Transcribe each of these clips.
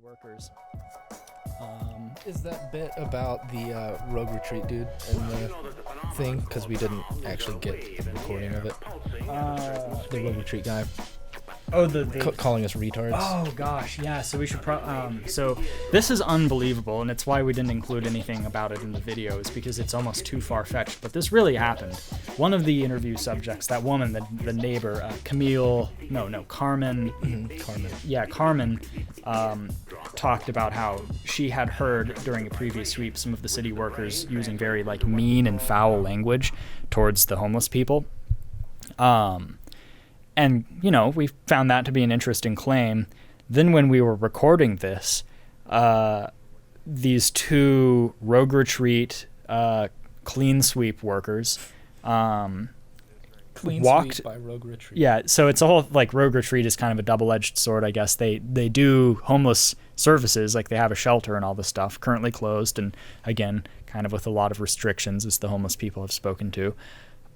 workers. Is that bit about the Rogue Retreat dude and the thing? Because we didn't actually get the recording of it. The Rogue Retreat guy. Oh, the calling us retards. Oh gosh, yeah. So we should so this is unbelievable, and it's why we didn't include anything about it in the videos because it's almost too far-fetched. But this really happened. One of the interview subjects, that woman, the neighbor, Carmen. Carmen. Yeah, Carmen. Talked about how she had heard during a previous sweep some of the city workers using very mean and foul language towards the homeless people. And, we found that to be an interesting claim. Then when we were recording this, these two Rogue Retreat clean sweep workers walked sweep by Rogue Retreat. Yeah, so it's all Rogue Retreat is kind of a double-edged sword, I guess. They do homeless services, they have a shelter and all this stuff, currently closed, and again, kind of with a lot of restrictions as the homeless people have spoken to.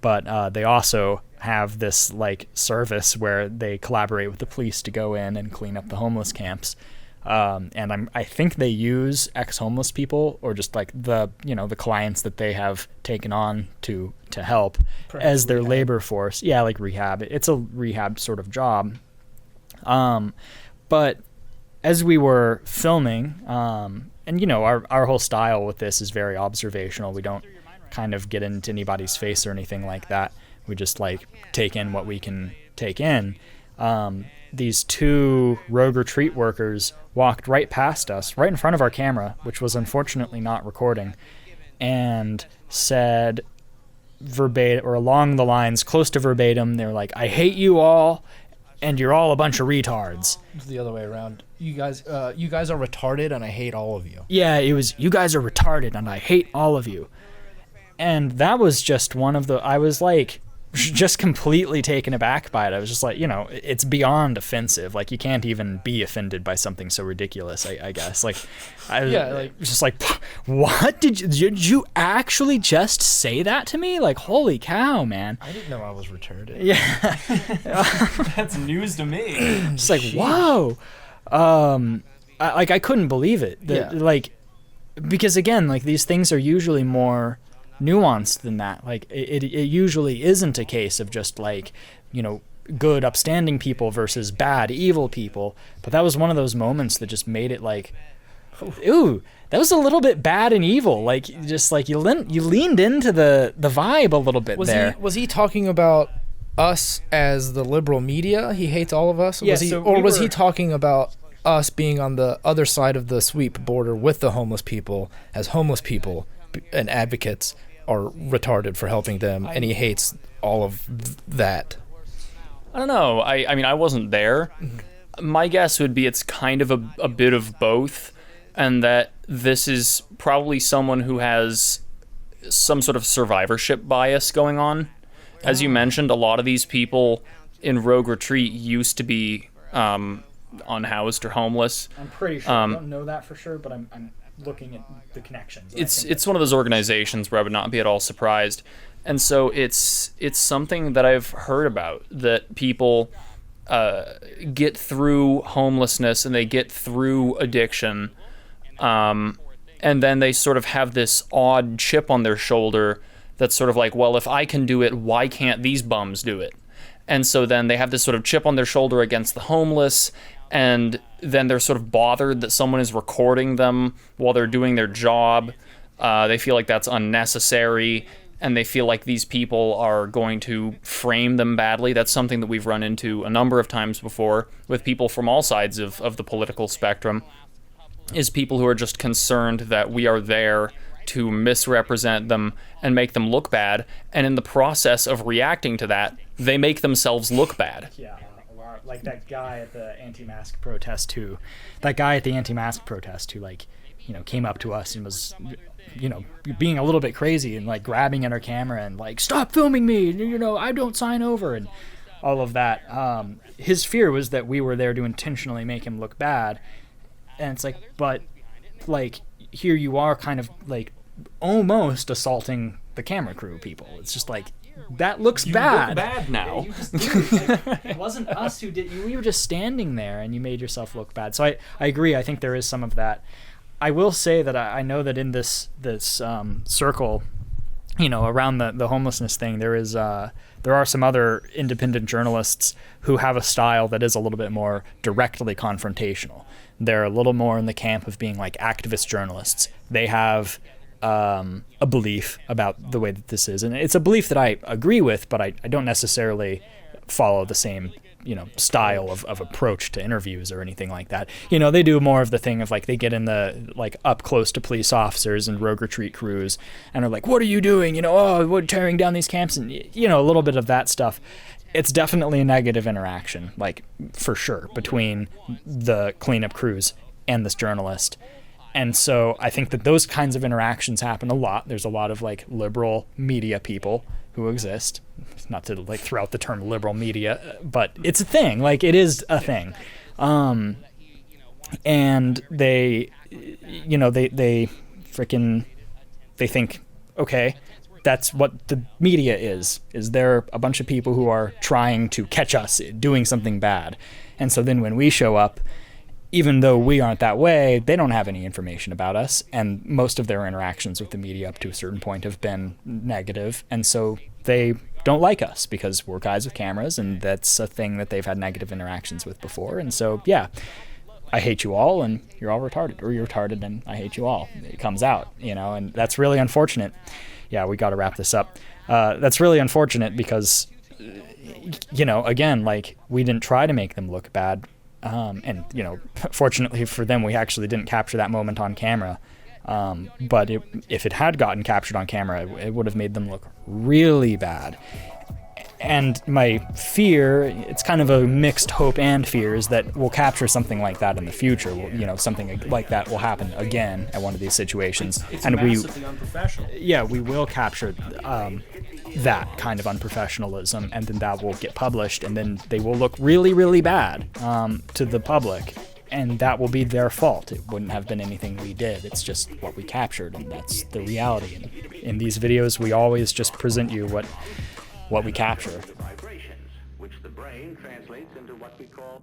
But they also have this service where they collaborate with the police to go in and clean up the homeless camps. And I think they use ex-homeless people or just the clients that they have taken on to help perhaps as their rehab. Labor force. Yeah, rehab. It's a rehab sort of job. But as we were filming, and our whole style with this is very observational. We don't kind of get into anybody's face or anything like that. We just take in what we can take in. These two Rogue Retreat workers walked right past us, right in front of our camera, which was unfortunately not recording, and said verbatim, or along the lines, close to verbatim, they were like, "I hate you all, and you're all a bunch of retards." It's the other way around. You guys are retarded, and I hate all of you. Yeah, it was, "You guys are retarded, and I hate all of you." And that was just one of the, I was just completely taken aback by it. I was just it's beyond offensive. You can't even be offended by something so ridiculous, I guess. I was just what? Did you actually just say that to me? Holy cow, man. I didn't know I was retarded. Yeah. That's news to me. It's whoa. I couldn't believe it. Because again, these things are usually more nuanced than that. It usually isn't a case of just good upstanding people versus bad evil people, but that was one of those moments that just made it ooh, that was a little bit bad and evil. You leaned into the vibe a little bit there. Was he talking about us as the liberal media? He hates all of us? Yeah, was he talking about us being on the other side of the sweep border with the homeless people, as homeless people and advocates are retarded for helping them, and he hates all of that? I don't know. I mean, I wasn't there. My guess would be it's kind of a bit of both, and that this is probably someone who has some sort of survivorship bias going on. As you mentioned, a lot of these people in Rogue Retreat used to be unhoused or homeless. I'm pretty sure. I don't know that for sure, but I'm looking at the connections. It's one of those organizations where I would not be at all surprised. And so it's something that I've heard about, that people get through homelessness and they get through addiction, and then they sort of have this odd chip on their shoulder that's sort of well, if I can do it, why can't these bums do it? And so then they have this sort of chip on their shoulder against the homeless, and then they're sort of bothered that someone is recording them while they're doing their job. They feel like that's unnecessary, and they feel like these people are going to frame them badly. That's something that we've run into a number of times before with people from all sides of the political spectrum, is people who are just concerned that we are there to misrepresent them and make them look bad, and in the process of reacting to that, they make themselves look bad. Yeah. That guy at the anti-mask protest who came up to us and was, being a little bit crazy and grabbing at our camera and stop filming me, I don't sign over, and all of that. His fear was that we were there to intentionally make him look bad, and it's but here you are kind of almost assaulting the camera crew people. It's just that looks You bad. look bad now. You just did. Like, it wasn't us who did. We were just standing there, and you made yourself look bad. So I agree. I think there is some of that. I will say that I know that in this circle, around the homelessness thing, there are some other independent journalists who have a style that is a little bit more directly confrontational. They're a little more in the camp of being like activist journalists. They have a belief about the way that this is, and it's a belief that I agree with, but I don't necessarily follow the same style of approach to interviews or anything like that. They do more of the thing of like they get in the like up close to police officers and rogue retreat crews and are like, what are you doing? We're tearing down these camps, and a little bit of that stuff. It's definitely a negative interaction, like for sure, between the cleanup crews and this journalist. And so I think that those kinds of interactions happen a lot. There's a lot of like liberal media people who exist. Not to like throw out the term liberal media, but it's a thing. Like it is a thing. And they think, okay, that's what the media is there a bunch of people who are trying to catch us doing something bad. And so then when we show up, even though we aren't that way, they don't have any information about us, and most of their interactions with the media up to a certain point have been negative, and so they don't like us because we're guys with cameras, and that's a thing that they've had negative interactions with before. And so, yeah, I hate you all, and you're all retarded, or you're retarded, and I hate you all. It comes out, and that's really unfortunate. Yeah, we got to wrap this up. That's really unfortunate because, again, like, we didn't try to make them look bad. And fortunately for them, we actually didn't capture that moment on camera. But if it had gotten captured on camera, it would have made them look really bad. And my fear, it's kind of a mixed hope and fear, is that we'll capture something like that in the future. Something like that will happen again at one of these situations. It's and massively unprofessional. Yeah, we will capture that kind of unprofessionalism, and then that will get published, and then they will look really, really bad to the public, and that will be their fault. It wouldn't have been anything we did. It's just what we captured, and that's the reality. And in these videos, we always just present you what we capture. Vibrations, which the brain translates into what we call